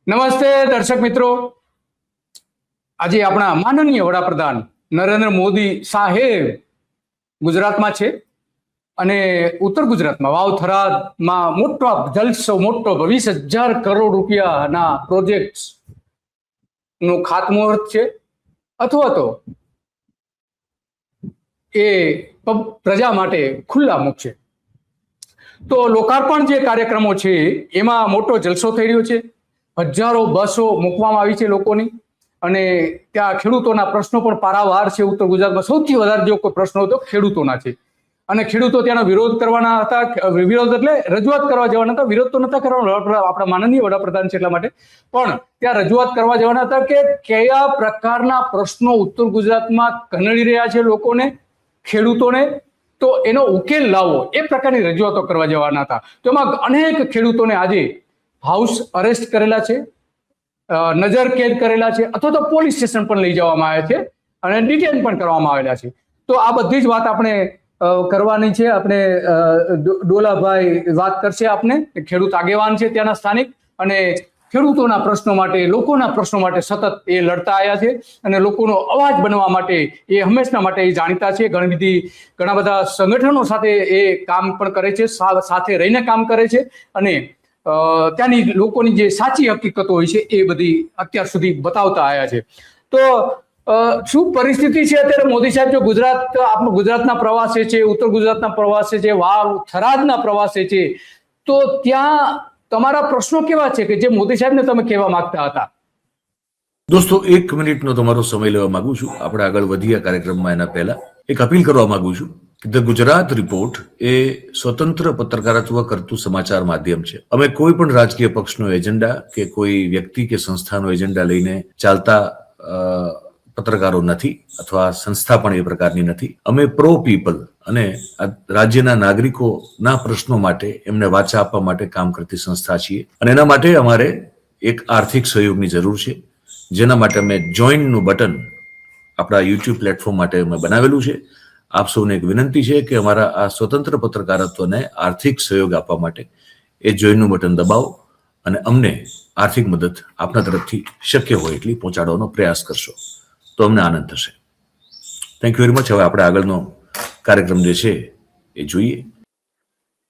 નમસ્તે દર્શક મિત્રો, આજે આપણા માનનીય વડાપ્રધાન નરેન્દ્ર મોદી સાહેબ ગુજરાતમાં છે અને ઉત્તર ગુજરાતમાં વાવ થરાદમાં મોટો જલસો, મોટો 20,000 કરોડ રૂપિયાના પ્રોજેક્ટ નું ખાતમુહૂર્ત છે અથવા તો એ પ્રજા માટે ખુલ્લા મૂકશે. તો લોકાર્પણ જે કાર્યક્રમો છે એમાં મોટો જલસો થઈ રહ્યો છે. હજારો બસો મૂકવામાં આવી છે લોકોની, અને ત્યાં ખેડૂતોના પ્રશ્નો પણ પારાવાર છે. ઉત્તર ગુજરાતમાં સૌથી વધારે જો કોઈ પ્રશ્નો હતો ખેડૂતોના છે, અને ખેડૂતો ત્યાંનો વિરોધ કરવાના હતા. વિરોધ એટલે રજૂઆત કરવા જવાના હતા, વિરોધ તો નતા કરવાના. આપણા માનનીય વડાપ્રધાન છે એટલા માટે, પણ ત્યાં રજૂઆત કરવા જવાના હતા કે કયા પ્રકારના પ્રશ્નો ઉત્તર ગુજરાતમાં કનડી રહ્યા છે લોકોને, ખેડૂતોને, તો એનો ઉકેલ લાવો, એ પ્રકારની રજૂઆતો કરવા જવાના હતા. તો એમાં અનેક ખેડૂતોને આજે હાઉસ અરેસ્ટ કરેલા છે, નજર કેદ કરેલા છે, અથવા તો પોલીસ સ્ટેશન પણ લઈ જવામાં આવ્યા છે અને ડિટેન પણ કરવામાં આવેલા છે. તો આ બધી જ વાત આપણે કરવાની છે. આપણે ડોલાભાઈ વાત કરશે, આપને ખેડૂત આગેવાન છે ત્યાંના સ્થાનિક, અને ખેડૂતોના પ્રશ્નો માટે, લોકોના પ્રશ્નો માટે સતત એ લડતા આવ્યા છે અને લોકોનો અવાજ બનવા માટે એ હંમેશા માટે એ જાણીતા છે. ઘણા બધા સંગઠનો સાથે એ કામ પણ કરે છે, સાથે રહીને કામ કરે છે, અને ત્યાંની લોકોની જે સાચી હકીકતો હોય છે એ બધી અત્યાર સુધી બતાવતા આવ્યા છે. તો શું પરિસ્થિતિ છે અત્યારે? મોદી સાહેબ જો ગુજરાતના પ્રવાસે છે, ઉત્તર ગુજરાતના પ્રવાસે છે, વાવ થરાદના પ્રવાસે છે, તો ત્યાં તમારા પ્રશ્નો કેવા છે કે જે મોદી સાહેબને તમે કહેવા માંગતા હતા? દોસ્તો, 1 મિનિટનો તમારો સમય લેવા માંગુ છું. આપણે આગળ વધીએ કાર્યક્રમમાં એના પહેલા એક અપીલ કરવા માંગુ છું. ધ ગુજરાત રિપોર્ટ એ સ્વતંત્ર પત્રકારત્વ કરતું સમાચાર માધ્યમ છે. અમે કોઈ પણ રાજકીય પક્ષનો એજન્ડા કે કોઈ વ્યક્તિ કે સંસ્થાનો એજન્ડા લઈને ચાલતા પત્રકારો નથી, અથવા સંસ્થા પણ એ પ્રકારની નથી. અમે પ્રો પીપલ અને રાજ્યના નાગરિકોના પ્રશ્નો માટે, એમને વાચા આપવા માટે કામ કરતી સંસ્થા છીએ, અને એના માટે અમારે એક આર્થિક સહયોગની જરૂર છે, જેના માટે અમે જોઈનનું બટન આપણા યુટ્યુબ પ્લેટફોર્મ માટે અમે બનાવેલું છે. આપ સૌને એક વિનંતી છે કે અમારા આ સ્વતંત્ર પત્રકારત્વને આર્થિક સહયોગ આપવા માટે એ જોઈનનું બટન દબાવો અને અમને આર્થિક મદદ આપના તરફથી શક્ય હોય એટલી પહોંચાડવાનો પ્રયાસ કરશો તો અમને આનંદ થશે. Thank you very much. હવે આપણે આગળનો કાર્યક્રમ જે છે એ જોઈએ.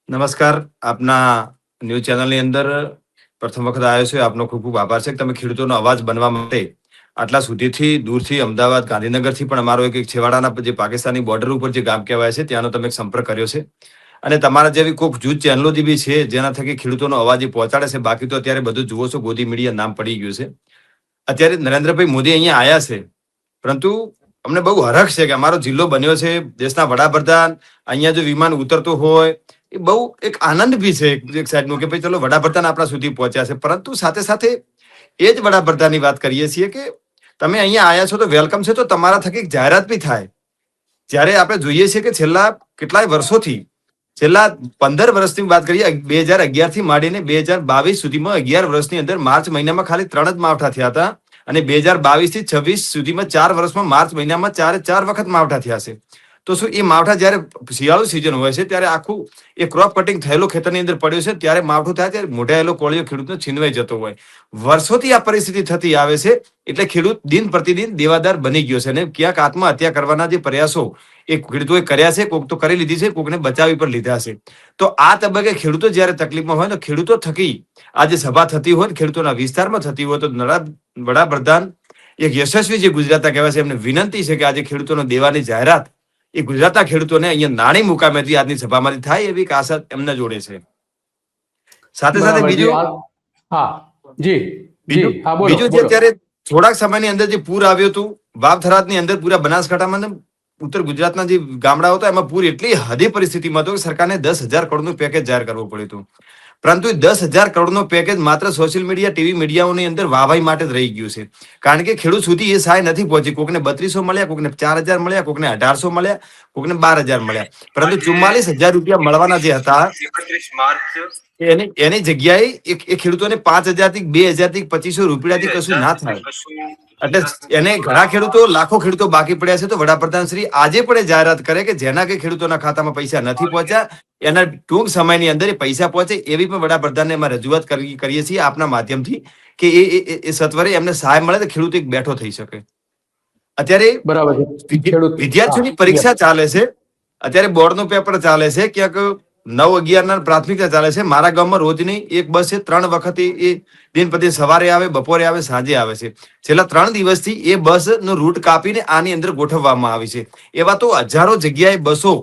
નમસ્કાર, આપના ન્યૂઝ ચેનલની અંદર પ્રથમ વખત આવ્યો છે. આપનો ખૂબ ખૂબ આભાર છે કે તમે ખેડૂતોનો અવાજ બનવા માટે આટલા સુધીથી દૂરથી અમદાવાદ, ગાંધીનગરથી પણ અમારો એક છેવાડાના જે પાકિસ્તાની બોર્ડર ઉપર જે ગામ કહેવાય છે ત્યાંનો તમે સંપર્ક કર્યો છે, અને તમારા જેવી કોઈક જૂથ ચેનલો જે બી છે જેના થકી ખેડૂતોનો અવાજ પહોંચાડે છે. બાકી તો અત્યારે બધું જુઓ છો, ગોદી મીડિયા નામ પડી ગયું છે. અત્યારે નરેન્દ્રભાઈ મોદી અહીંયા આવ્યા છે, પરંતુ અમને બહુ હરખ છે કે અમારો જિલ્લો બન્યો છે, દેશના વડાપ્રધાન અહીંયા જો વિમાન ઉતરતું હોય એ બહુ એક આનંદ બી છે એક સાઈડનું કે ભાઈ ચલો વડાપ્રધાન આપણા સુધી પહોંચ્યા છે. પરંતુ સાથે સાથે એ જ વડાપ્રધાનની વાત કરીએ છીએ કે તમે અહીંયા આવ્યા છો તો વેલકમ છે, તો તમારા થકી એક જાહેરાત બી થાય. જ્યારે આપણે જોઈએ છીએ કે છેલ્લા કેટલાય વર્ષોથી, છેલ્લા 15 વર્ષની વાત કરીએ, 2011 થી માંડીને 2022 સુધીમાં 11 વર્ષની અંદર માર્ચ મહિનામાં ખાલી 3 જ માવઠા થયા હતા, અને 2022 થી 26 સુધીમાં 4 વર્ષમાં માર્ચ મહિનામાં 4 વખત માવઠા થયા છે. તો શું એ માવઠા જ્યારે શિયાળુ સિઝન હોય છે ત્યારે આખું એ ક્રોપ કટિંગ થયેલો ખેતરની અંદર પડ્યો છે, ત્યારે માવઠું થાય ત્યારે મોઢાયેલો કોળિયો ખેડૂતનો છીનવાઈ જતો હોય. વર્ષોથી આ પરિસ્થિતિ થતી આવે છે, એટલે ખેડૂત દિન પ્રતિદિન દેવાદાર બની ગયો છે, અને ક્યાંક આત્મહત્યા કરવાના જે પ્રયાસો એ ખેડૂતોએ કર્યા છે, કોક તો કરી લીધી છે, કોકને બચાવી પણ લીધા છે. તો આ તબક્કે ખેડૂતો જ્યારે તકલીફમાં હોય તો ખેડૂતો થકી આ જે સભા થતી હોય, ખેડૂતોના વિસ્તારમાં થતી હોય, તો વડાપ્રધાન એક યશસ્વી જે ગુજરાતના કહેવાય છે, એમને વિનંતી છે કે આજે ખેડૂતોનો દેવાની જાહેરાત એ ગુજરાતના ખેડૂતોને અહીંયા નાની મુકામેથી આજની સભામાંથી થાય એવી આશા એમના જોડે છે. સાથે સાથે બીજું જે અત્યારે થોડાક સમયની અંદર જે પૂર આવ્યું હતું વાવ થરાદની અંદર, પૂરા બનાસકાંઠામાં, ઉત્તર ગુજરાતના જે ગામડાઓ હતા એમાં પૂર એટલી હદે પરિસ્થિતિમાં હતો કે સરકારને 10,000 કરોડનું પેકેજ જાહેર કરવું પડ્યું હતું. પરંતુ 10,000 કરોડનો પેકેજ માત્ર સોશિયલ મીડિયા, ટીવી મીડિયાઓની અંદર વાહવાઈ માટે જ રહી ગયું છે. કારણ કે ખેડૂત સુધી એ સહાય નથી પહોંચી. કોકને 3200 મળ્યા, કોકને 4,000 મળ્યા, કોકને 1,800 મળ્યા, કોકને 12,000 મળ્યા. પરંતુ 44,000 રૂપિયા મળવાના જે હતા એની જગ્યાએ એ ખેડૂતોને 5,000 થી 2,000 થી 2,500 રૂપિયાથી કશું ના થાય. એટલે એને ઘણા ખેડૂતો લાખો ખેડૂતો બાકી પડ્યા છે. તો વડાપ્રધાન શ્રી આજે પણ એ જાહેરાત કરે કે જેના કે ખેડૂતોના ખાતામાં પૈસા નથી પહોંચ્યા એના ટૂંક સમયની અંદર એ પૈસા પહોંચે એવી પણ વડાપ્રધાનને અમે રજૂઆત કરીએ છીએ આપના માધ્યમથી કે એ સત્વરે એમને સહાય મળે તો ખેડૂત એક બેઠો થઈ શકે. અત્યારે બરાબર છે. વિદ્યાર્થીઓની પરીક્ષા ચાલે છે, અત્યારે બોર્ડનું પેપર ચાલે છે, ક્યાંક 9-11 ના પ્રાથમિકતા ચાલે છે. મારા ગામમાં રોજની એક બસ છે, 3 વખત એ દિન પ્રતિ સવારે આવે, બપોરે આવે, સાંજે આવે છે. છેલ્લા 3 દિવસથી એ બસ નો રૂટ કાપીને આની અંદર ગોઠવવામાં આવી છે. એવા તો હજારો જગ્યાએ બસો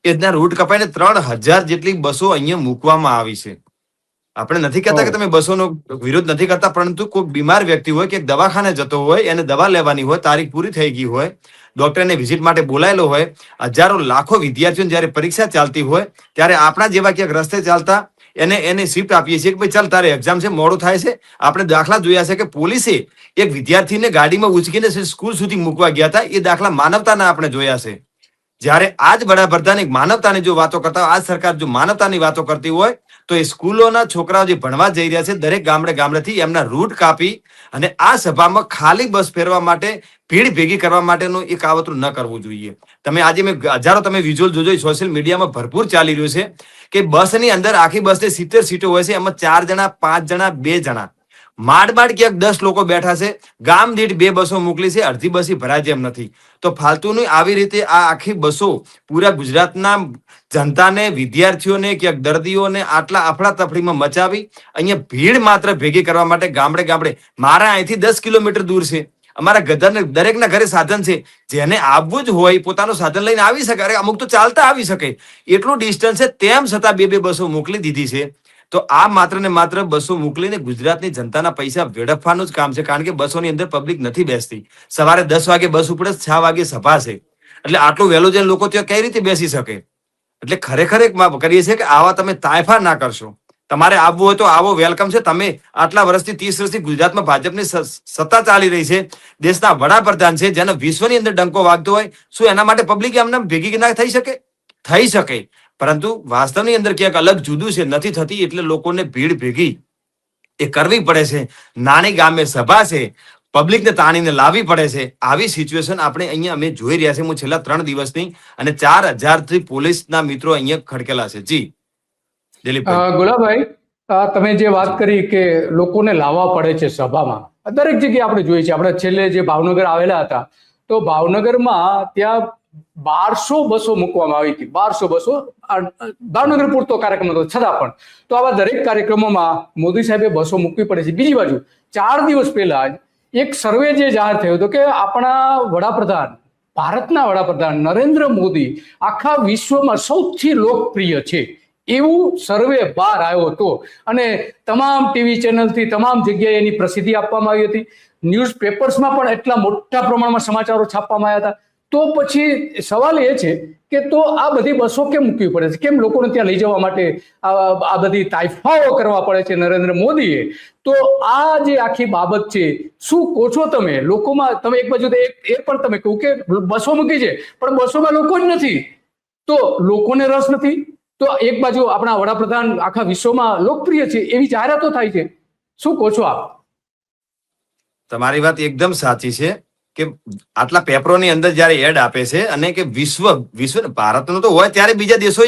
એના રૂટ કપાઈને 3000 જેટલી બસો અહીંયા મૂકવામાં આવી છે. આપણે નથી કહેતા કે તમે બસોનો વિરોધ નથી કરતા, પરંતુ કોઈ બીમાર વ્યક્તિ હોય કે દવાખાને જતો હોય, એને દવા લેવાની હોય, તારીખ પૂરી થઈ ગઈ હોય, ડોક્ટરને વિઝિટ માટે બોલાયેલો હોય, હજારો લાખો વિદ્યાર્થીઓને જયારે પરીક્ષા ચાલતી હોય ત્યારે આપણા જેવા ક્યાંક રસ્તે ચાલતા એને શિફ્ટ આપીએ છીએ કે ભાઈ ચાલ તારે એક્ઝામ છે, મોડું થાય છે. આપણે દાખલા જોયા છે કે પોલીસે એક વિદ્યાર્થીને ગાડીમાં ઉચકીને સ્કૂલ સુધી મૂકવા ગયા હતા. એ દાખલા માનવતાના આપણે જોયા છે. જ્યારે આજ વડાપ્રધાન એક માનવતાની જો વાતો કરતા હોય, આજ સરકાર જો માનવતાની વાતો કરતી હોય તો એ સ્કૂલોના છોકરાઓ જે ભણવા જઈ રહ્યા છે દરેક ગામડેથી એમના રૂટ કાપી અને આ સભામાં ખાલી બસ ફેરવા માટે ભીડ ભેગી કરવા માટેનું એક કાવતરું ન કરવું જોઈએ. તમે આજે હજારો તમે વિઝ્યુઅલ જોજો, સોશિયલ મીડિયામાં ભરપૂર ચાલી રહ્યું છે કે બસની અંદર આખી બસની 70 સીટો હોય છે, એમાં 4 જણા, 5 જણા, 2 જણા, માંડ ક્યાંક 10 લોકો બેઠા છે. ગામ દીઠ 2 બસો મોકલી છે, અડધી બસી ભરાય જેમ નથી. તો ફાલતુની આવી રીતે આ આખી બસો પૂરા ગુજરાતના જનતાને, વિદ્યાર્થીઓને, ક્યાંક દર્દીઓને આટલા અફડાતફડીમાં મચાવી અહીંયા ભીડ માત્ર ભેગી કરવા માટે ગામડે મારા અહીંથી 10 કિલોમીટર દૂર છે. અમારા ગધરને દરેકના ઘરે સાધન છે, જેને આવવું જ હોય પોતાનું સાધન લઈને આવી શકે. અરે અમુક તો ચાલતા આવી શકે, એટલું ડિસ્ટન્સ છે, તેમ છતાં 2 બસો મોકલી દીધી છે. તો આ માત્ર ને માત્ર બસો મોકલીને ગુજરાતની જનતાના પૈસા વેડફવાનું જ કામ છે. કારણ કે બસોની અંદર પબ્લિક નથી બેસતી. સવારે 10 વાગે બસ ઉપડે, 6 વાગે સભા છે, એટલે આટલું વહેલું જઈને લોકો ત્યાં કઈ રીતે બેસી શકે? એટલે ખરેખર એક કરીએ છીએ કે આવા તમે તાયફા ના કરશો. તમારે આવવું હોય તો આવો, વેલકમ છે. તમે આટલા વર્ષથી 30 વર્ષથી ગુજરાતમાં ભાજપની સત્તા ચાલી રહી છે, દેશના વડાપ્રધાન છે, જેનો વિશ્વની અંદર ડંકો વાગતો હોય, શું એના માટે પબ્લિક એમને ભેગી ના થઈ શકે? થઈ શકે, પરંતુ વાસ્તવની અંદર ક્યાંક અલગ જુદું છે, નથી થતી. એટલે લોકોને ભીડ ભેગી એ કરવી પડે છે. નાની ગામે સભા છે, પબ્લિકને તાણીને લાવવી પડે છે. આવી સિચ્યુએશન આપણે અહીંયા અમે જોઈ રહ્યા છે. હું છેલ્લા 3 દિવસની અને 4000 થી પોલીસના મિત્રો અહીંયા ખડકેલા છે. જી દિલીપભાઈ. ગુલાબભાઈ, તમે જે વાત કરી કે લોકોને લાવવા પડે છે સભામાં, દરેક જગ્યાએ આપણે જોઈએ છીએ. આપણે છેલ્લે જે ભાવનગર આવેલા હતા તો ભાવનગરમાં ત્યાં 1200 બસો મૂકવામાં આવી હતી. 1200 બસો ભાવનગર પૂરતો કાર્યક્રમ હતો, છતાં પણ તો આવા દરેક કાર્યક્રમોમાં મોદી સાહેબે બસો મૂકવી પડે છે. બીજી બાજુ 4 દિવસ પહેલા જ એક સર્વે જે જાહેર થયો હતો કે આપણા વડાપ્રધાન, ભારતના વડાપ્રધાન નરેન્દ્ર મોદી આખા વિશ્વમાં સૌથી લોકપ્રિય છે એવું સર્વે બહાર આવ્યો હતો. અને તમામ ટીવી ચેનલથી તમામ જગ્યાએ એની પ્રસિદ્ધિ આપવામાં આવી હતી. ન્યૂઝ પેપર્સમાં પણ એટલા મોટા પ્રમાણમાં સમાચારો છાપવામાં આવ્યા હતા. તો પછી સવાલ એ છે કે તો આ બધી બસો કેમ મૂકવી પડે છે? કેમ લોકોને ત્યાં લઈ જવા માટે આ બધી તાઇફાઓ કરવા પડે છે નરેન્દ્ર મોદીએ? તો આ જે આખી બાબત છે, શું કહો છો તમે લોકોમાં? તમે એક બાજુ એ પણ તમે કહો કે બસો મૂકી છે, પણ બસોમાં લોકો જ નથી, તો લોકોને રસ નથી. તો એક બાજુ આપણા વડાપ્રધાન આખા વિશ્વમાં લોકપ્રિય છે એવી જાહેરાતો થાય છે, શું કહો છો આપ? તમારી વાત એકદમ સાચી છે કે આટલા પેપરોની અંદર જયારે એડ આપે છે અને કે વિશ્વ ભારતનો તો હોય ત્યારે બીજા દેશો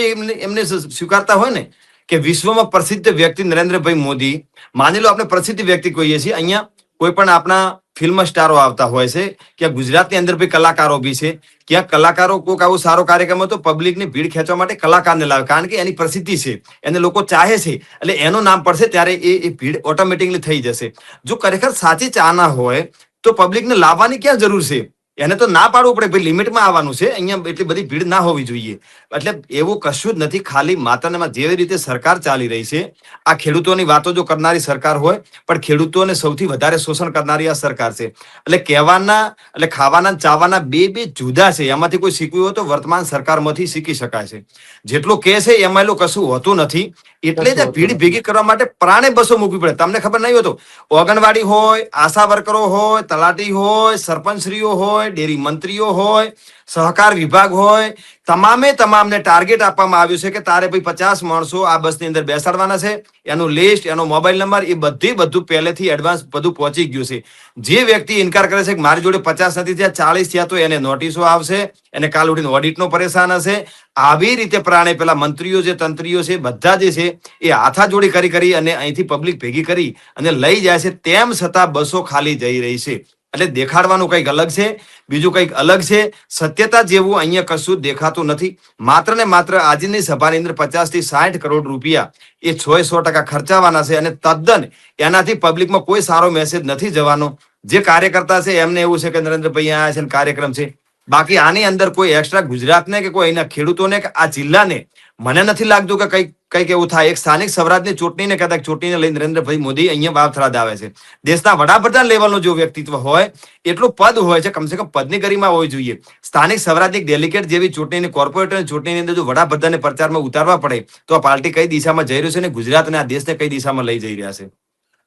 એમને સ્વીકારતા હોય ને કે વિશ્વમાં પ્રસિદ્ધ વ્યક્તિ નરેન્દ્રભાઈ મોદી, માની લો આપણે પ્રસિદ્ધ વ્યક્તિ કહીએ છીએ, અહીંયા કોઈ પણ આપણા ફિલ્મ સ્ટારો આવતા હોય છે, ક્યાં ગુજરાતની અંદર ભાઈ કલાકારો બી છે, ક્યાં કલાકારો કોઈક આવો સારો કાર્યક્રમ હતો, પબ્લિકની ભીડ ખેંચવા માટે કલાકારને લાવે, કારણ કે એની પ્રસિદ્ધિ છે, એને લોકો ચાહે છે, એટલે એનું નામ પડશે ત્યારે એ ભીડ ઓટોમેટિકલી થઈ જશે. જો ખરેખર સાચી ચાહના હોય તો પબ્લિકને લાવવાની ક્યાં જરૂર છે? એને તો ના પાડવું પડે, ભાઈ લિમિટમાં આવવાનું છે, અહીંયા એટલી બધી ભીડ ના હોવી જોઈએ. એટલે એવું કશું જ નથી. ખાલી માતાને જેવી રીતે સરકાર ચાલી રહી છે, આ ખેડૂતોની વાતો જો કરનારી સરકાર હોય, પણ ખેડૂતોને સૌથી વધારે શોષણ કરનારી આ સરકાર છે. એટલે કહેવાના એટલે ખાવાના ચાવાના બે જુદા છે. એમાંથી કોઈ શીખવું હોય તો વર્તમાન સરકારમાંથી શીખી શકાય છે. જેટલું કે છે એમાં એટલું કશું હોતું નથી. એટલે જ ભીડ ભેગી કરવા માટે પ્રાણે બસો મૂકવી પડે. તમને ખબર નહીં હોય તો ઓંગણવાડી હોય, આશા વર્કરો હોય, તલાટી હોય, સરપંચશ્રીઓ હોય, હોય, ડેરી મંત્રીઓ હોય, સહકાર વિભાગ હોય, તમામને ટાર્ગેટ આપવામાં આવ્યું છે કે તારે ભાઈ 50 માણસો આ બસની અંદર બેસાડવાના છે. એનું લિસ્ટ, એનો મોબાઈલ નંબર, એ બધું પહેલેથી એડવાન્સ બધું પહોંચી ગયું છે. જે વ્યક્તિ ઇનકાર કરે છે કે મારી જોડે 50 નથી થયા, 40 થયા, તો એને નોટિસો આવશે, એને કાલ ઉઠીને ઓડિટનો પરેશાન હશે. આવી રીતે પ્રાણે પેલા મંત્રીઓ જે તંત્રીઓ છે બધા જે છે એ હાથાજોડી કરી અને અહીંથી પબ્લિક ભેગી કરી અને લઈ જાય છે. તેમ છતાં બસો ખાલી જઈ રહી છે. એટલે દેખાડવાનું કંઈક અલગ છે, બીજું કંઈક અલગ છે. સત્યતા જેવું અહીંયા કશું દેખાતું નથી. માત્ર ને માત્ર આજની સભાની અંદર 50 થી 60 કરોડ રૂપિયા એ 100% ખર્ચાવાના છે અને તદ્દન એનાથી પબ્લિકમાં કોઈ સારો મેસેજ નથી જવાનો. જે કાર્યકર્તા છે એમને એવું છે કે નરેન્દ્રભાઈ અહીંયા આવ્યા છે ને કાર્યક્રમ છે. બાકી આની અંદર કોઈ એક્સ્ટ્રા ગુજરાતને કે કોઈ અહીંના ખેડૂતોને કે આ જિલ્લાને મને નથી લાગતું કે કંઈક એવું થાય. એક સ્થાનિક સ્વરાજની ચૂંટણીને કદાચ ચૂંટણીને લઈને નરેન્દ્રભાઈ મોદી અહીંયા વાવથરાદ આવે છે. દેશના વડાપ્રધાન લેવલનું જો વ્યક્તિત્વ હોય, એટલું પદ હોય છે, કમસે કમ પદની ગરિમા હોવી જોઈએ. સ્થાનિક સ્વરાજની ડેલિગેટ જેવી ચૂંટણીની, કોર્પોરેટરની ચૂંટણીની અંદર જો વડાપ્રધાનને પ્રચારમાં ઉતારવા પડે તો આ પાર્ટી કઈ દિશામાં જઈ રહ્યું છે અને ગુજરાતને આ દેશને કઈ દિશામાં લઈ જઈ રહ્યા છે.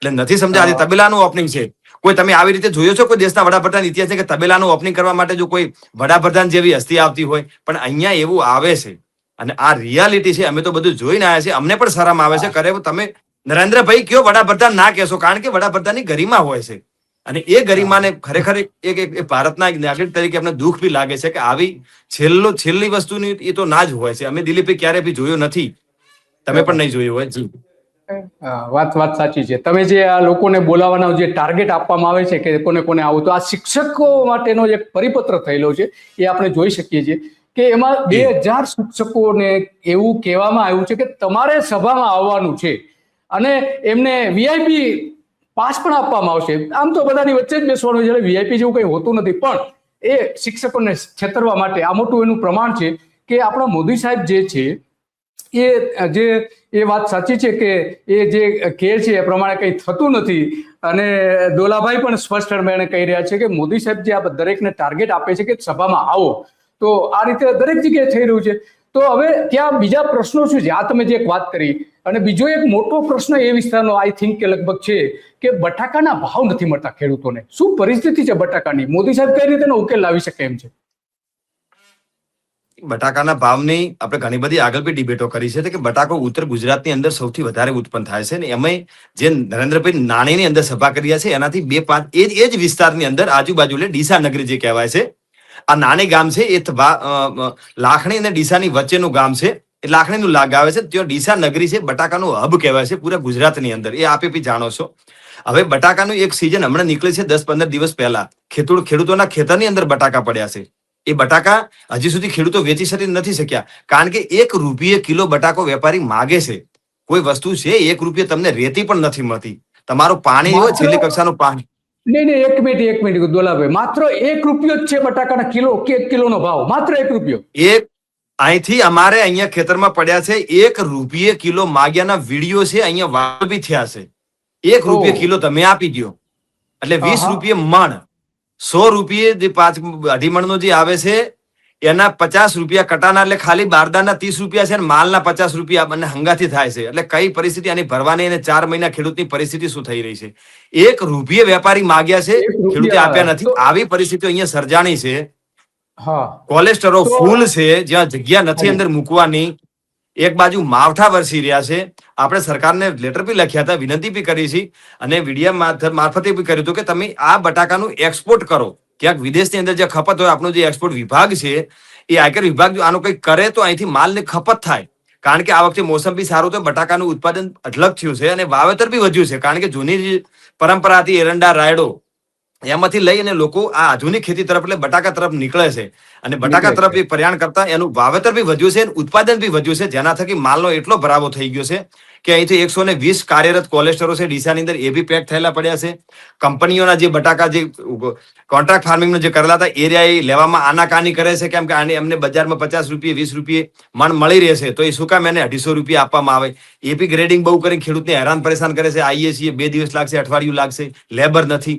એટલે નથી સમજા. આજે તબેલાનું ઓપનિંગ છે. કોઈ તમે આવી રીતે જોયો છો કોઈ દેશના વડાપ્રધાન ઇતિહાસ છે કે તબેલાનું ઓપનિંગ કરવા માટે જો કોઈ વડાપ્રધાન જેવી હસ્તી આવતી હોય? પણ અહીંયા એવું આવે છે અને આ રિયાલિટી છે. અમે તો બધું જોઈને આવ્યા છે. અમને પણ શરમ આવે છે. કરે તમે નરેન્દ્રભાઈ કયો, વડાપ્રધાન ના કહેશો, કારણ કે વડાપ્રધાનની ગરિમા હોય છે અને એ ગરિમાને ખરેખર એક ભારતના એક નાગરિક તરીકે અમને દુઃખ બી લાગે છે કે આવી છેલ્લી વસ્તુની એ તો ના જ હોય છે. અમે દિલીપભાઈ ક્યારે બી જોયો નથી, તમે પણ નહીં જોયું હોય. જી વાત સાચી છે. તમે જે આ લોકોને બોલાવવાનો જે ટાર્ગેટ આપવામાં આવે છે કે કોને આવું, તો આ શિક્ષકો માટેનો જે પરિપત્ર થયેલો છે એ આપણે જોઈ શકીએ છીએ કે એમાં 2000 શિક્ષકોને એવું કહેવામાં આવ્યું છે કે તમારે સભામાં આવવાનું છે અને એમને VIP પાસ પણ આપવામાં આવશે. આમ તો બધાની વચ્ચે જ બેસવાનું છે, VIP જેવું કંઈ હોતું નથી. પણ એ શિક્ષકોને છેતરવા માટે આ મોટું એનું પ્રમાણ છે કે આપણા મોદી સાહેબ જે છે એ વાત સાચી છે કે એ જે કહે છે એ પ્રમાણે કંઈ થતું નથી. અને દોલાભાઈ પણ સ્પષ્ટ કહી રહ્યા છે કે મોદી સાહેબ જે આ દરેકને ટાર્ગેટ આપે છે કે સભામાં આવો, તો આ રીતે દરેક જગ્યાએ થઈ રહ્યું છે. તો હવે ત્યાં બીજા પ્રશ્નો શું છે? આ તમે જે એક વાત કરી, અને બીજો એક મોટો પ્રશ્ન એ વિસ્તારનો આઈ થિંક કે લગભગ છે કે બટાકાના ભાવ નથી મળતા ખેડૂતોને. શું પરિસ્થિતિ છે બટાકાની? મોદી સાહેબ કઈ રીતે ઉકેલ લાવી શકે એમ છે? બટાકાના ભાવની આપણે ઘણી બધી આગળ બી ડિબેટો કરી છે કે બટાકો ઉત્તર ગુજરાતની અંદર સૌથી વધારે ઉત્પન્ન થાય છે ને એમાં જે નરેન્દ્રભાઈ નાણીની અંદર સભા કર્યા છે એનાથી 2-5 એ જ વિસ્તારની અંદર આજુબાજુ એટલે ડીસા નગરી જે કહેવાય છે, આ નાની ગામ છે, એ લાખણી અને ડીસાની વચ્ચેનું ગામ છે. એ લાખણીનું લાગ આવે છે, ત્યાં ડીસા નગરી છે, બટાકાનું હબ કહેવાય છે પૂરા ગુજરાતની અંદર. એ આપે બી જાણો છો. હવે બટાકાનું એક સિઝન હમણાં નીકળે છે 10-15 દિવસ પહેલા. ખેડૂતોના ખેતરની અંદર બટાકા પડ્યા છે. એ બટાકા હજી સુધી ખેડૂતો વેચી શકી નથી શક્યા, કારણ કે ₹1 કિલો બટાકો વેપારી માગે છે. કોઈ વસ્તુ છે ₹1 તમને રેતી પણ નથી મળતી. તમારું પાણી હોય છેલ્લી કક્ષાનું પાણી. નહીં, એક મિનિટ દોલાભાઈ, માત્ર ₹1 જ છે બટાકાના કિલો કે 1 કિલોનો ભાવ? માત્ર ₹1. અહીંથી અમારે અહીંયા ખેતરમાં પડ્યા છે. ₹1 કિલો માગ્યાના વિડીયો છે, અહીંયા વાયરલ બી થયા છે. ₹1 કિલો તમે આપી દો એટલે ₹20 મણ. ₹100 જે 5 મણનો જે આવે છે એના ₹50 કટાના, એટલે ખાલી બારદાના ₹30 છે અને માલના ₹50 બંને હંગાથી થાય છે. એટલે કઈ પરિસ્થિતિ આની ભરવાની અને 4 મહિના ખેડૂતની પરિસ્થિતિ શું થઈ રહી છે? ₹1 વેપારી માગ્યા છે, ખેડૂતે આપ્યા નથી. આવી પરિસ્થિતિ અહીંયા સર્જાણી છે. કોલેસ્ટરો ફૂલ છે, જ્યાં જગ્યા નથી અંદર મૂકવાની. એક બાજુ માવઠા વરસી રહ્યા છે. આપણે સરકારને લેટર બી લખ્યા હતા, વિનંતી બી કરી છે અને મીડિયા મારફતે બી કર્યું હતું કે તમે આ બટાકાનું એક્સપોર્ટ કરો. ક્યાંક વિદેશની અંદર જે ખપત હોય, આપણો જે એક્સપોર્ટ વિભાગ છે એ આયકર વિભાગ જો આનું કંઈક કરે તો અહીંથી માલની ખપત થાય. કારણ કે આ વખતે મોસમ બી સારું તો બટાકાનું ઉત્પાદન અઢળક થયું છે અને વાવેતર બી વધ્યું છે. કારણ કે જૂની પરંપરા હતી એરંડા, રાયડો, એમાંથી લઈ અને લોકો આ આધુનિક ખેતી તરફ એટલે બટાકા તરફ નીકળે છે અને બટાકા તરફ એ પ્રયાણ કરતા એનું વાવેતર બી વધ્યું છે, ઉત્પાદન બી વધ્યું છે, જેના થકી માલનો એટલો ભરાવો થઈ ગયો છે કે અહીંથી 120 કાર્યરત કોલેસ્ટરો છે ડીસાની અંદર, એ બી પેક થયેલા પડ્યા છે. કંપનીઓના જે બટાકા જે કોન્ટ્રાક્ટ ફાર્મિંગનો જે કરેલા હતા એરિયા એ લેવામાં આનાકાની કરે છે, કેમ કે આને એમને બજારમાં ₹50, ₹20 મણ મળી રહેશે તો એ શું કામ એને ₹250 આપવામાં આવે? એ બી ગ્રેડિંગ બહુ કરીને ખેડૂતને હેરાન પરેશાન કરે છે. આઈએ છીએ 2 દિવસ લાગશે, અઠવાડિયું લાગશે, લેબર નથી.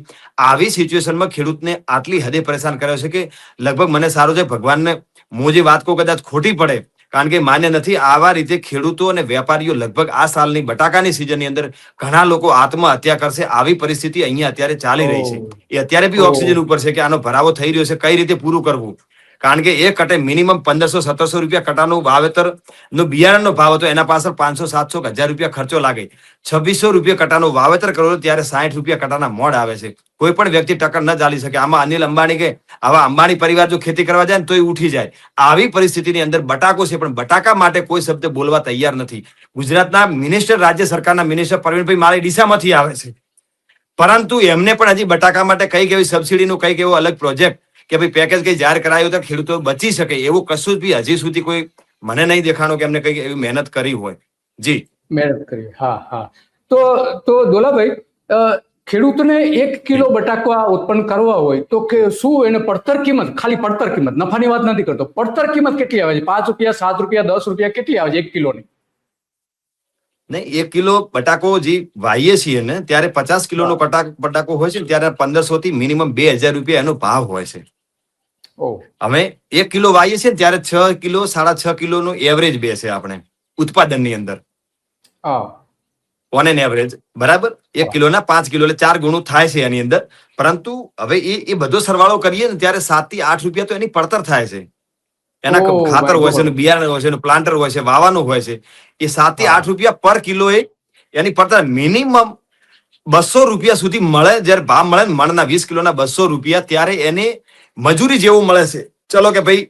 આવી સિચ્યુએશનમાં ખેડૂતને આટલી હદે પરેશાન કર્યો છે કે લગભગ મને સારું છે ભગવાનને હું જે વાત કહું કદાચ ખોટી પડે, કારણ કે માન્ય નથી. આવા રીતે ખેડૂતો અને વેપારીઓ લગભગ આ સાલની બટાકાની સિઝનની અંદર ઘણા લોકો આત્મહત્યા કરશે, આવી પરિસ્થિતિ અહીંયા અત્યારે ચાલી રહી છે. એ અત્યારે બી ઓક્સિજન ઉપર છે કે આનો ભરાવો થઈ રહ્યો છે, કઈ રીતે પૂરું કરવું. કારણ કે એક કટે મિનિમમ 1500-1700 રૂપિયા કટાનું વાવેતર નો બિયારણનો ભાવ હતો, એના પાછળ 500-700 1000 રૂપિયા ખર્ચો લાગે. 2600 રૂપિયા કટાનું વાવેતર કરો ત્યારે 60 રૂપિયા કટાના મોડ આવે છે. કોઈ પણ વ્યક્તિ ટક્કર ન ચાલી શકે. આમાં અનિલ અંબાણી કે આવા અંબાણી પરિવાર જો ખેતી કરવા જાય ને તો એ ઉઠી જાય. આવી પરિસ્થિતિની અંદર બટાકો છે, પણ બટાકા માટે કોઈ શબ્દ બોલવા તૈયાર નથી. ગુજરાતના મિનિસ્ટર, રાજ્ય સરકારના મિનિસ્ટર પ્રવીણભાઈ માળી ડીસામાંથી આવે છે, પરંતુ એમને પણ હજી બટાકા માટે કઈક એવી સબસિડીનું કઈક એવો અલગ પ્રોજેક્ટ કે ભાઈ પેકેજ કઈ જાહેર કરાયું તો ખેડૂતો બચી શકે એવું કશું જ બી હજી સુધી કોઈ મને નહીં દેખાણું કે એમને કઈ એવી મહેનત કરી હોય. જી મહેનત કરી. હા. તો દોલાભાઈ, ખેડૂતને 1 કિલો બટાકા ઉત્પન્ન કરવા હોય તો કે શું એને પડતર કિંમત, ખાલી પડતર કિંમત, નફાની વાત નથી કરતો, પડતર કિંમત કેટલી આવે છે? 5 રૂપિયા, 7 રૂપિયા, 10 રૂપિયા કેટલી આવે છે 1 કિલોની? નહીં, 1 કિલો બટાકો જે વાવીએ છીએ ને ત્યારે 50 કિલોનો બટાકો હોય છે ને ત્યારે 1500 થી મિનિમમ 2000 રૂપિયા એનો ભાવ હોય છે. અમે 1 કિલો વાવીએ છીએ ને ત્યારે 6 કિલો 6.5 કિલો નો એવરેજ બેસે આપણે ઉત્પાદનની અંદર, ઓન એન એવરેજ. બરાબર, 1 કિલોના 5 કિલો એટલે 4 ગણું થાય છે એની અંદર. પરંતુ હવે એ બધો સરવાળો કરીએ ને ત્યારે 7 થી 8 રૂપિયા તો એની પડતર થાય છે. એના ખાતર હોય છે, બિયારણ હોય છે, પ્લાન્ટર હોય છે, વાવાનું હોય છે. એ 7 થી 8 રૂપિયા પર કિલો એની પડતર મિનિમમ 200 રૂપિયા સુધી મળે. જયારે ભાવ મળે ને મણના 20 કિલોના 200 રૂપિયા, ત્યારે એને મજૂરી જેવું મળે છે. ચલો કે ભાઈ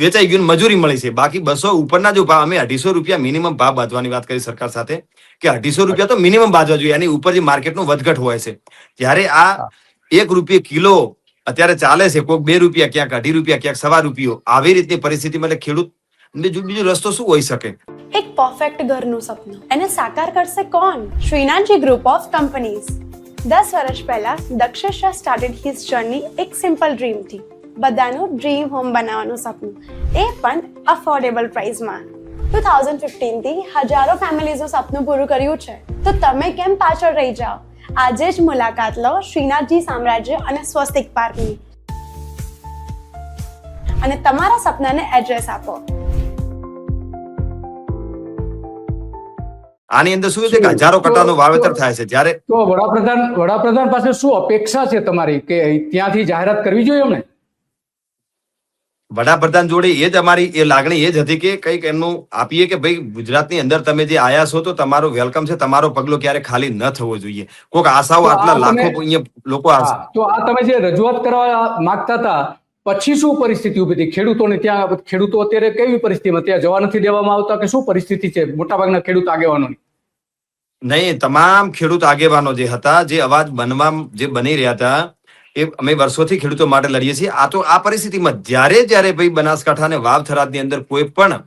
વેચાઈ ગયું, મજૂરી મળી છે. બાકી 200 ઉપરના જો ભાવ, અમે 250 રૂપિયા મિનિમમ ભાવ બાંધવાની વાત કરી સરકાર સાથે કે 250 રૂપિયા તો મિનિમમ બાંધવા જોઈએ. એની ઉપર જે માર્કેટનો વધઘટ હોય છે, ત્યારે આ 1 રૂપિયા કિલો અત્યારે ચાલે છે, કોઈક 2 રૂપિયા, ક્યાંક 2.5 રૂપિયા, ક્યાંક 1.25 રૂપિયો. આવી રીતની પરિસ્થિતિમાં એટલે ખેડૂત બીજો રસ્તો શું હોઈ શકે? એક પરફેક્ટ ઘરનું સપનું એને સાકાર કરશે કોણ? Shrinathji group of companies. 10 વર્ષ પહેલા Dakshesh Shah started his journey એક સિમ્પલ ડ્રીમ થી. બધાનું ડ્રીમ હોમ બનાવવાનું સપનું, એ પણ અફોર્ડેબલ પ્રાઇસમાં. 2015 થી હજારો ફેમિલીઝનું સપનું પૂરું કર્યું છે. તો તમે કેમ પાછળ રહી જાઓ? આજે જ મુલાકાત લો શ્રીનાથજી સામ્રાજ્ય અને સ્વસ્તિક પાર્કની અને તમારા સપનાને એડ્રેસ આપો. આની અંદર શું છે કે હજારો કટાનું વાવેતર થાય છે. જ્યારે તો વડાપ્રધાન પાસે શું અપેક્ષા છે તમારી કે ત્યાંથી જાહેરાત કરવી જોઈએ એમને? વડાપ્રધાન જોડે એ જ અમારી એ લાગણી એ જ હતી કે કંઈક એમનું આપીએ કે ભાઈ ગુજરાતની અંદર તમે જે આયા છો તો તમારો વેલકમ છે, તમારો પગલો ક્યારે ખાલી ન થવો જોઈએ. કોઈક આશાઓ આટલા લાખો અહીંયા લોકો તો આ તમે જે રજૂઆત કરવા માંગતા હતા પછી શું પરિસ્થિતિ ઉભી થઈ? ખેડૂતોને ત્યાં, ખેડૂતો અત્યારે કેવી પરિસ્થિતિમાં, ત્યાં જવા નથી દેવામાં આવતા કે શું પરિસ્થિતિ છે મોટાભાગના ખેડૂત આગેવાનોની? નહીં, તમામ ખેડૂત આગેવાનો જે હતા, જે અવાજ જે બની રહ્યા હતા, એ અમે વર્ષોથી ખેડૂતો માટે લડીએ છીએ. આ પરિસ્થિતિમાં જ્યારે ભાઈ બનાસકાંઠા અને વાવ થરાદની અંદર કોઈ પણ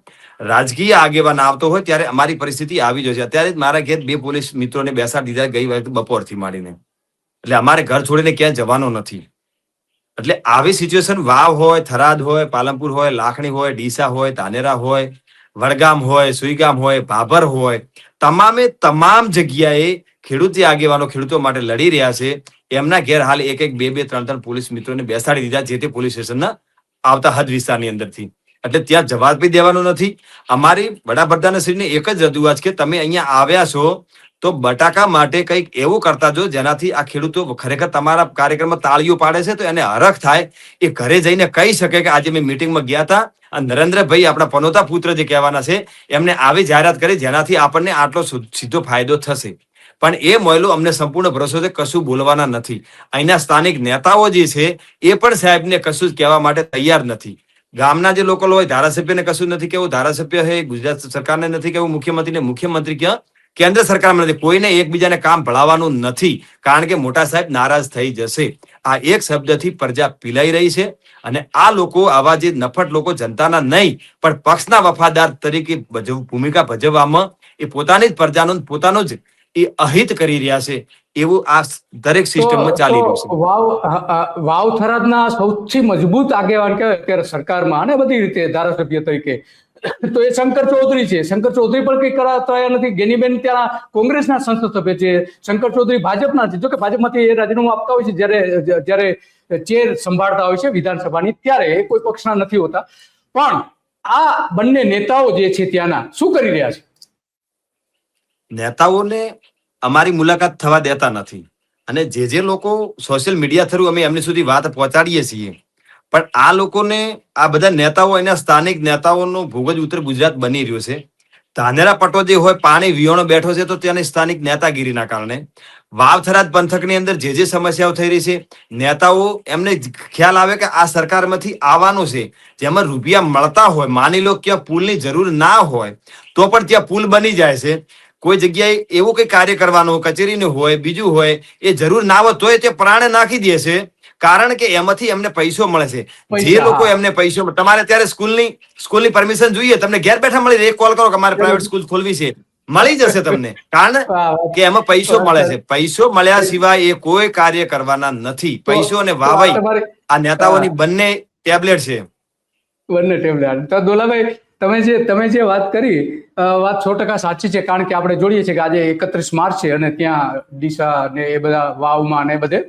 રાજકીય આગેવાન આવતો હોય ત્યારે અમારી પરિસ્થિતિ આવી જશે. અત્યારે જ મારા ઘેર 2 પોલીસ મિત્રોને બેસાડી દીધા ગઈ વખતે બપોરથી માંડીને. એટલે અમારે ઘર છોડીને ક્યાંય જવાનો નથી. એટલે આવી સિચ્યુએશન વાવ હોય, થરાદ હોય, પાલનપુર હોય, લાખણી હોય, ડીસા હોય, ધાનેરા હોય, વડગામ હોય, સુઈગામ હોય, ભાભર હોય, તમામ જગ્યાએ ખેડૂત જે આગેવાનો ખેડૂતો માટે લડી રહ્યા છે એમના ઘેર હાલ 1-1, 2-2, 3-3 પોલીસ મિત્રોને બેસાડી દીધા જે તે પોલીસ સ્ટેશનના આવતા હદ વિસ્તારની અંદરથી. એટલે ત્યાં જવાબ બી દેવાનો નથી. અમારી વડાપ્રધાનશ્રીને એક જ રજૂઆત કે તમે અહીંયા આવ્યા છો તો બટાકા માટે કંઈક એવું કરતા જો જેનાથી આ ખેડૂતો ખરેખર તમારા કાર્યક્રમમાં તાળીઓ પાડે છે તો એને હરખ થાય. એ ઘરે જઈને કહી શકે કે આજે મેં મિટિંગમાં ગયા હતા અને નરેન્દ્રભાઈ આપણા પનોતા પુત્ર જે કહેવાના છે એમને આવી જાહેરાત કરી જેનાથી આપણને આટલો સીધો ફાયદો થશે. પણ એ મહિલો અમને સંપૂર્ણ ભરોસો છે, કશું બોલવાના નથી. અહીંના સ્થાનિક નેતાઓ જે છે એ પણ સાહેબને કશું જ કહેવા માટે તૈયાર નથી. ગામના જે લોકો હોય ધારાસભ્યને કશું નથી કેવું, ધારાસભ્ય હે ગુજરાત સરકારને નથી કેવું, મુખ્યમંત્રી ક્યાં કેન્દ્ર સરકારમાં નથી. કોઈને એકબીજાને કામ ભળાવવાનું નથી કારણ કે મોટા સાહેબ નારાજ થઈ જશે. આ એક શબ્દથી પ્રજા પીલાઈ રહી છે અને આ લોકો આવા જે નફટ લોકો જનતાના નહીં પણ પક્ષના વફાદાર તરીકે ભૂમિકા ભજવવામાં એ પોતાની જ પ્રજાનું પોતાનું જ એ અહિત કરી રહ્યા છે એવું આ દરેક સિસ્ટમમાં ચાલી રહ્યું છે. વાવ થરાદના સૌથી મજબૂત આગેવાન કહેવાય અત્યારે સરકારમાં અને બધી રીતે ધારાસભ્ય તરીકે તો એ શંકર ચૌધરી છે. શંકર ચૌધરી પણ કઈ કરાયા નથી. ગેનીબેન ત્યાં કોંગ્રેસના સંસદ સભ્ય છે, શંકર ચૌધરી ભાજપના છે. જો કે ભાજપમાંથી એ રાજીનામું આપતા હોય છે જ્યારે ચેર સંભાળતા હોય છે વિધાનસભાની ત્યારે કોઈ પક્ષના નથી હોતા. પણ આ બંને નેતાઓ જે છે ત્યાંના શું કરી રહ્યા છે? નેતાઓને અમારી મુલાકાત થવા દેતા નથી અને જે લોકો સોશિયલ મીડિયા થ્રુ અમે એમની સુધી વાત પહોંચાડીએ છીએ, પણ આ લોકોને, આ બધા નેતાઓ, એના સ્થાનિક નેતાઓનો ભોગ જ ઉત્તર ગુજરાત બની રહ્યો છે. ધાનેરા પટો જે હોય પાણી વિયોણો બેઠો છે, તો ત્યાંની સ્થાનિક નેતાગીરીના કારણે વાવ-થરાદ પંથકની અંદર જે સમસ્યાઓ થઈ રહી છે, નેતાઓ એમને ખ્યાલ આવે કે આ સરકારમાંથી આવવાનું છે, જેમાં રૂપિયા મળતા હોય, માની લો કે પુલની જરૂર ના હોય તો પણ ત્યાં પુલ બની જાય છે. કોઈ જગ્યાએ એવું કઈ કાર્ય કરવાનું, કચેરીનું હોય, બીજું હોય, એ જરૂર ના હોય તોય તે પ્રાણે નાખી દે છે, કારણ કે એમાંથી એમને પૈસો મળે છે. જે લોકો એમને પૈસો, તમારે ત્યારે સ્કૂલની પરમિશન જોઈએ, તમને ઘેર બેઠા મળી જાય, એક કોલ કરો કે અમારે પ્રાઇવેટ સ્કૂલ ખોલવી છે, મળી જશે તમને, કારણ કે એમાં પૈસો મળે છે. પૈસો મળ્યા સિવાય એ કોઈ કાર્ય કરવાના નથી. પૈસો અને વાવાઈ આ નેતાઓની બંને ટેબ્લેટ છે. બંને ટેબ્લેટ. તો દોલાભાઈ, તમે જે વાત કરી, વાત 100% સાચી છે, કારણ કે આપણે જોઈએ છીએ કે આજે 31 માર્ચ છે અને ત્યાં ડીસા ને એ બધા વાવમાં ને બધે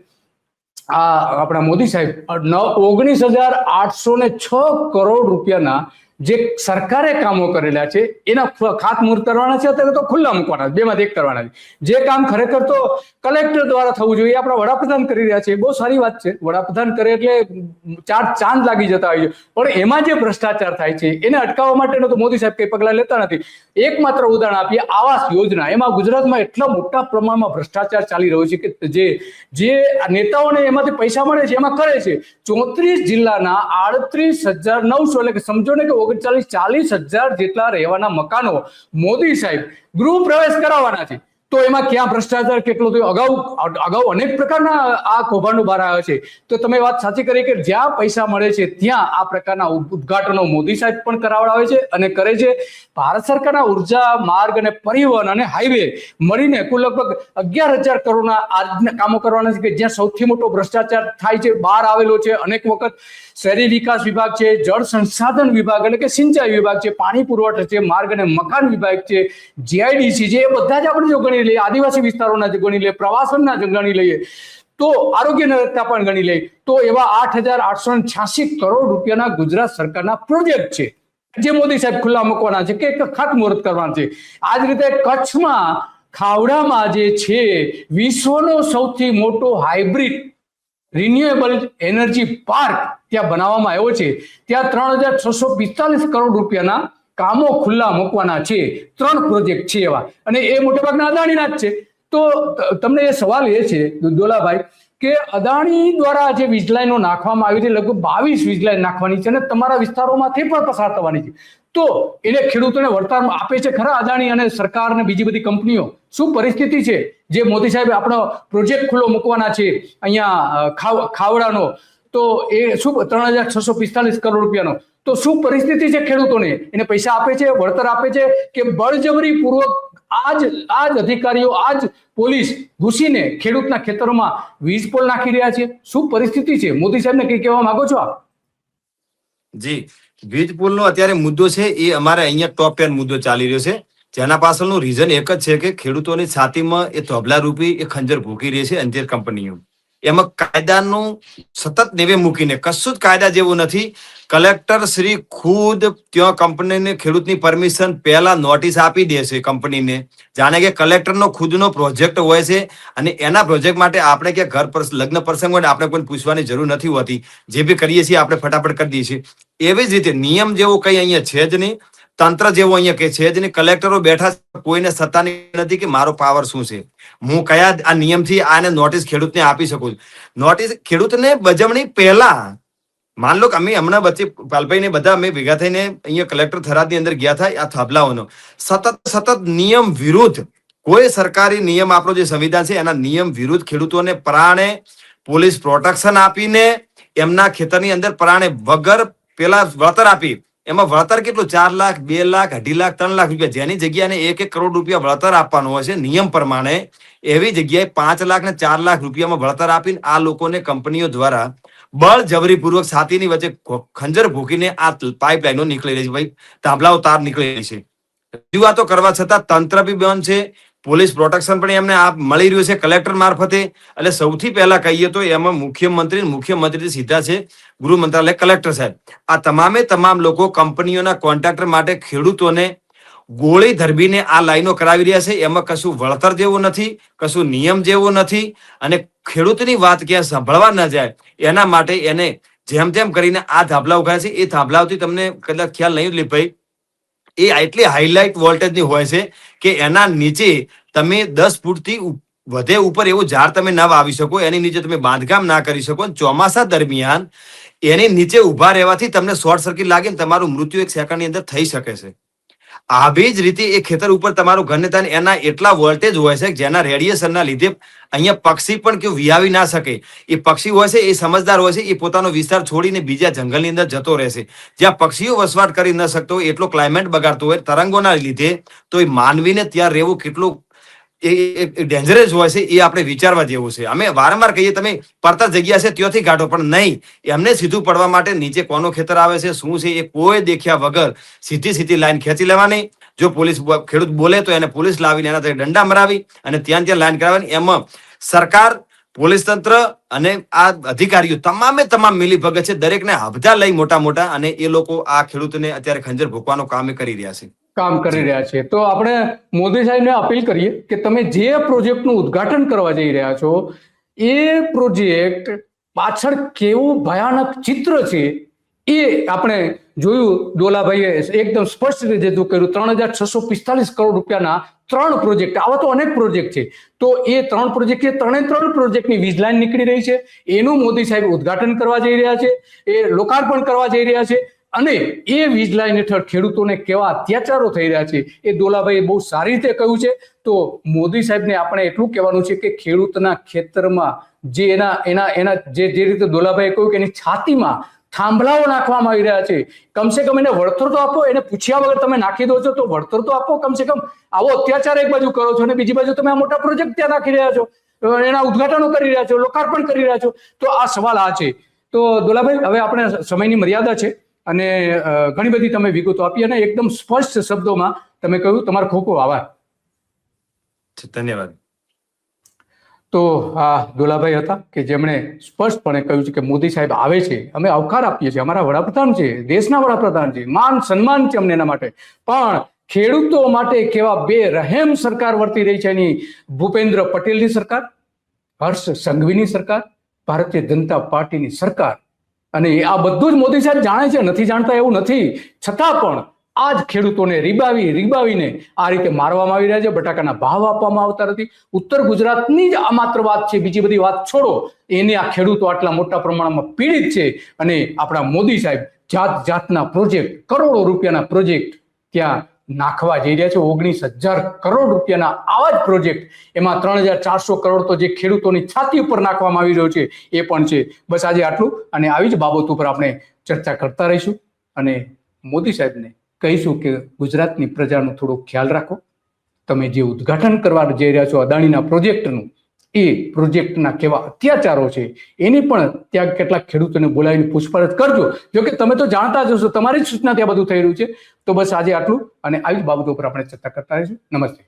આ આપણા મોદી સાહેબ 19,806 કરોડ રૂપિયાના જે સરકારે કામો કરેલા છે એના ખાતમુહૂર્ત કરવાના છે, અત્યારે તો ખુલ્લા મૂકવાના છે, બેમાંથી એક કરવાના છે. જે કામ ખરેખર તો કલેક્ટર દ્વારા થવું જોઈએ, આપણા વડાપ્રધાન કરી રહ્યા છે, બહુ સારી વાત છે. વડાપ્રધાન કરે એટલે ચાંદ લાગી જતા હોય છે, પણ એમાં જે ભ્રષ્ટાચાર થાય છે એને અટકાવવા માટેનો તો મોદી સાહેબ કઈ પગલા લેતા નથી. એકમાત્ર ઉદાહરણ આપીએ, આવાસ યોજના, એમાં ગુજરાતમાં એટલા મોટા પ્રમાણમાં ભ્રષ્ટાચાર ચાલી રહ્યો છે કે જે નેતાઓને એમાંથી પૈસા મળે છે એમાં કરે છે. 34 જિલ્લાના 38,900 એટલે કે સમજો ને કે 39,40,000 જેટલા રહેવાના મકાનો મોદી સાહેબ ગૃહ પ્રવેશ કરાવવાના છે. તો એમાં ક્યાં ભ્રષ્ટાચાર કેટલો થયો? અગાઉ અનેક પ્રકારના આ કૌભાંડો બહાર આવ્યા છે. તો તમે વાત સાચી કરી કે જ્યાં પૈસા મળે છે ત્યાં આ પ્રકારના ઉદ્ઘાટનો મોદી સાહેબ પણ કરાવડાવે છે અને કરે છે. ભારત સરકારના ઉર્જા, માર્ગ અને પરિવહન અને હાઈવે મળીને કુલ લગભગ 11,000 કરોડના આજના કામો કરવાના છે, કે જ્યાં સૌથી મોટો ભ્રષ્ટાચાર થાય છે બહાર આવેલો છે. અનેક વખત શહેરી વિકાસ વિભાગ છે, જળ સંસાધન વિભાગ એટલે કે સિંચાઈ વિભાગ છે, પાણી પુરવઠા છે, માર્ગ અને મકાન વિભાગ છે, જીઆઈડીસી છે, એ બધા જ આપણે જો ગણી લઈએ, આદિવાસી વિસ્તારોના જે ગણી લઈએ, પ્રવાસનના જે ગણી લઈએ, તો આરોગ્યને લગતા પણ ગણી લઈએ, તો એવા 8,886 કરોડ રૂપિયાના ગુજરાત સરકારના પ્રોજેક્ટ છે જે મોદી સાહેબ ખુલ્લા મૂકવાના છે કે ખાતમુહૂર્ત કરવાના છે. આ જ રીતે કચ્છમાં ખાવડામાં જે છે વિશ્વનો સૌથી મોટો હાઇબ્રિડ રિન્યુએબલ એનર્જી પાર્ક ત્યાં બનાવવામાં આવ્યો છે. ત્યાં 3,645 કરોડ રૂપિયાના કામો ખુલ્લા મૂકવાના છે. 3 પ્રોજેક્ટ છે એવા, અને એ મોટાભાગના અદાણીના જ છે. તો તમને એ સવાલ એ છે દોલાભાઈ કે અદાણી દ્વારા જે વીજલાઈનો નાખવામાં આવી છે, લગભગ 22 વીજલાઈન નાખવાની છે અને તમારા વિસ્તારોમાંથી પણ પસાર થવાની છે, તો એને ખેડૂતોને વળતર આપે છે ખરા અદાણી અને સરકાર અને બીજી બધી કંપનીઓ? શું પરિસ્થિતિ છે? જે મોદી સાહેબ આપણો પ્રોજેક્ટ ખુલ્લો મૂકવાના છે અહીંયા ખાવડાનો, તો એ શું 3,645 કરોડ રૂપિયાનો, તો શું પરિસ્થિતિ છે ખેડૂતોને? એને પૈસા આપે છે, વળતર આપે છે, કે બળજબરી પૂર્વક આજ અધિકારીઓ, આજ પોલીસ ઘૂસીને ખેડૂતના ખેતરોમાં વીજ પોલ નાખી રહ્યા છે? શું પરિસ્થિતિ છે? મોદી સાહેબને કઈ કહેવા માંગો છો આપ? જી, વીજ પુલનો અત્યારે મુદ્દો છે એ અમારે અહીંયા ટોપ 10 મુદ્દો ચાલી રહ્યો છે, જેના પાછળનું રીઝન એક જ છે કે ખેડૂતોની છાતીમાં એ ધોબલા રૂપી એ ખંજર ભૂકી રહી છે અંધેર કંપનીઓ. એમાં કાયદાનું સતત નેવે મૂકીને કશું જ કાયદા જેવું નથી. કલેક્ટર શ્રી ખુદ ત્યાં કંપનીને ખેડૂતની પરમિશન પહેલા નોટિસ આપી દે છે કંપનીને, જાણે કે કલેક્ટરનો ખુદનો પ્રોજેક્ટ હોય છે અને એના પ્રોજેક્ટ માટે આપણે કે ઘર પર લગ્ન પ્રસંગ હોય આપણે કોઈ પૂછવાની જરૂર નથી હોતી. જે બી કરીએ છીએ આપણે ફટાફટ કરી દઈએ છીએ. એવી જ રીતે નિયમ જેવો કઈ અહીંયા છે જ નહીં, તંત્ર જેવો અહીંયા કે છે જ નહીં. કલેક્ટરો બેઠા, કોઈને સત્તા નથી કે મારો પાવર શું છે, હું કયા આ નિયમથી આને નોટિસ ખેડૂતને આપી શકું. નોટિસ ખેડૂતને બજવણી પહેલા, માન લો કે અમે હમણાં વચ્ચે પાલભાઈ ને બધા અમે ભેગા થઈને અહીંયા કલેક્ટર થરાદની અંદર ગયા હતા. આ થાંભલાઓનો સતત નિયમ વિરુદ્ધ, કોઈ સરકારી નિયમ, આપણો જે સંવિધાન છે એના નિયમ વિરુદ્ધ ખેડૂતોને પરાણે પોલીસ પ્રોટેક્શન આપીને એમના ખેતરની અંદર પરાણે વગર પેલા વળતર આપી. એમાં વળતર કેટલું? 4 લાખ, 2 લાખ, 2.5 લાખ, 3 લાખ રૂપિયા, જેની જગ્યાએ 1 કરોડ રૂપિયા વળતર આપવાનું હોય છે નિયમ પ્રમાણે, એવી જગ્યાએ 5 લાખ ને 4 લાખ રૂપિયામાં વળતર આપીને આ લોકોને કંપનીઓ દ્વારા બળજબરીપૂર્વક છાતીની વચ્ચે ખંજર ભૂકીને આ પાઇપલાઈનો નીકળી રહી છે, ભાઈ થાંભલાઓ તાર નીકળી રહી છે. રજૂઆતો કરવા છતાં તંત્ર બી બંધ છે, પોલીસ પ્રોટેક્શન પણ એમને આ મળી રહ્યું છે કલેક્ટર મારફતે. એટલે સૌથી પહેલા કહીએ તો એમાં મુખ્યમંત્રીથી સીધા છે ગૃહ મંત્રાલય કલેક્ટર સાહેબ. આ તમામ લોકો કંપનીઓના કોન્ટ્રાક્ટર માટે ખેડૂતોને ગોળી ધરબીને આ લાઈનો કરાવી રહ્યા છે. એમાં કશું વળતર જેવું નથી, કશું નિયમ જેવું નથી, અને ખેડૂતની વાત ક્યાં સાંભળવા ન જાય એના માટે એને જેમ કરીને આ થાંભલા ઉગાડે છે. એ થાંભલાઓથી તમને કદાચ ખ્યાલ નહીં લે ભાઈ, એ એટલી હાઈલાઇટ વોલ્ટેજની હોય છે કે એના નીચે તમે 10 ફૂટથી વધે ઉપર એવું ઝાડ તમે ના વાવી શકો, એની નીચે તમે બાંધકામ ના કરી શકો. ચોમાસા દરમિયાન એની નીચે ઉભા રહેવાથી તમને શોર્ટ સર્કિટ લાગે ને તમારું મૃત્યુ 1 સેકન્ડની અંદર થઈ શકે છે. આવી જ રીતે એ ખેતર ઉપર તમારું ઘર ને થાય, એના એટલા વોલ્ટેજ હોય છે જેના રેડિયેશનના લીધે અહીંયા પક્ષી પણ કેવું વિહાવી ના શકે. એ પક્ષી હોય છે એ સમજદાર હોય છે, એ પોતાનો વિસ્તાર છોડીને બીજા જંગલની અંદર જતો રહેશે. જ્યાં પક્ષીઓ વસવાટ કરી ન શકતો હોય, એટલો ક્લાઇમેટ બગાડતો હોય તરંગોના લીધે, તો એ માનવીને ત્યાં રહેવું કેટલું ડેન્જરસ હોય છે એ આપણે વિચારવા જેવું છે. અમે વારંવાર કહીએ તમે પડતર જગ્યા છે ત્યાંથી કાઢો, પણ નહીં, એમને સીધું પડવા માટે નીચે કોનો ખેતર આવે છે શું છે એ કોઈ દેખ્યા વગર સીધી લાઈન ખેંચી લેવાની. જો ખેડૂત બોલે તો એને પોલીસ લાવીને એના દંડા મરાવી અને ત્યાં લાઈન કરાવવાની. એમાં સરકાર, પોલીસ તંત્ર અને આ અધિકારીઓ તમામ મિલી ભગત છે, દરેકને હબધા લઈ મોટા, અને એ લોકો આ ખેડૂતને અત્યારે ખંજર ભોગવાનું કામ કરી રહ્યા છે. તો આપણે મોદી સાહેબને અપીલ કરીએ કે તમે જે પ્રોજેક્ટનું ઉદ્ઘાટન કરવા જઈ રહ્યા છો એ પ્રોજેક્ટ પાછળ કેવું ભયાનક ચિત્ર છે એ આપણે જોયું. ડોલાભાઈએ એકદમ સ્પષ્ટ રીતે રજૂ કર્યું. 3,645 કરોડ રૂપિયાના 3 પ્રોજેક્ટ, આવા તો અનેક પ્રોજેક્ટ છે. તો એ 3 પ્રોજેક્ટ છે, 3 પ્રોજેક્ટની વીજ લાઈન નીકળી રહી છે. એનું મોદી સાહેબ ઉદ્ઘાટન કરવા જઈ રહ્યા છે, એ લોકાર્પણ કરવા જઈ રહ્યા છે. અને એ વીજ લાઈન હેઠળ ખેડૂતોને કેવા અત્યાચારો થઈ રહ્યા છે એ ડોલાભાઈએ બહુ સારી રીતે કહ્યું છે. તો મોદી સાહેબને આપણે એટલું કહેવાનું છે કે ખેડૂતના ખેતરમાં જે એના જે રીતે ડોલાભાઈએ કહ્યું કે એની છાતીમાં થાંભલાઓ નાખવામાં આવી રહ્યા છે, કમસે કમ એને વળતર તો આપો. એને પૂછ્યા વગર તમે નાખી દો છો તો વળતર તો આપો કમસે કમ. આવો અત્યાચાર એક બાજુ કરો છો અને બીજી બાજુ તમે આ મોટા પ્રોજેક્ટ ત્યાં નાખી રહ્યા છો, એના ઉદ્ઘાટનો કરી રહ્યા છો, લોકાર્પણ કરી રહ્યા છો. તો આ સવાલ આ છે. તો ડોલાભાઈ, હવે આપણે સમયની મર્યાદા છે અને ઘણી બધી તમે વિગતો આપી અને એકદમ સ્પષ્ટ શબ્દોમાં તમે કહ્યું. તમારો ખૂબ ખૂબ આભાર. ધન્યવાદ. તો આ ડોલાભાઈ હતા કે જેમણે સ્પષ્ટપણે કહ્યું છે કે મોદી સાહેબ આવે છે, અમે આવકાર આપીએ છીએ, અમારા વડાપ્રધાન છે, દેશના વડાપ્રધાન છે, માન સન્માન છે અમને એના માટે, પણ ખેડૂતો માટે કેવા બેરહેમ સરકાર વર્તી રહી છે એની ભૂપેન્દ્ર પટેલની સરકાર, હર્ષ સંઘવીની સરકાર, ભારતીય જનતા પાર્ટીની સરકાર. અને આ બધું જ મોદી સાહેબ જાણે છે, નથી જાણતા એવું નથી. છતાં પણ આ જ ખેડૂતોને રીબાવીને આ રીતે મારવામાં આવી રહ્યા છે. બટાકાના ભાવ આપવામાં આવતા નથી. ઉત્તર ગુજરાતની જ આ માત્ર વાત છે, બીજી બધી વાત છોડો. એને આ ખેડૂતો આટલા મોટા પ્રમાણમાં પીડિત છે. અને આપણા મોદી સાહેબ જાતના પ્રોજેક્ટ, કરોડો રૂપિયાના પ્રોજેક્ટ ત્યાં નાખવા જઈ રહ્યા છે. 19,000 કરોડ રૂપિયાના આવા જ પ્રોજેક્ટ, એમાં 3,400 કરોડ તો જે ખેડૂતોની છાતી ઉપર નાખવામાં આવી રહ્યો છે એ પણ છે. બસ આજે આટલું, અને આવી જ બાબતો પર આપણે ચર્ચા કરતા રહીશું અને મોદી સાહેબને કહીશું કે ગુજરાતની પ્રજાનો થોડો ખ્યાલ રાખો. તમે જે ઉદ્ઘાટન કરવા જઈ રહ્યા છો અદાણીના પ્રોજેક્ટનું, એ પ્રોજેક્ટના કેવા અત્યાચારો છે એની પણ ત્યાં કેટલાક ખેડૂતોને બોલાવીને પૂછપરછ કરજો. જો કે તમે તો જાણતા જ હશો, તમારી જ સૂચના ત્યાં બધું થઈ રહ્યું છે. તો બસ આજે આટલું, અને આવી જ બાબતો પર આપણે ચર્ચા કરતા રહીશું. નમસ્તે.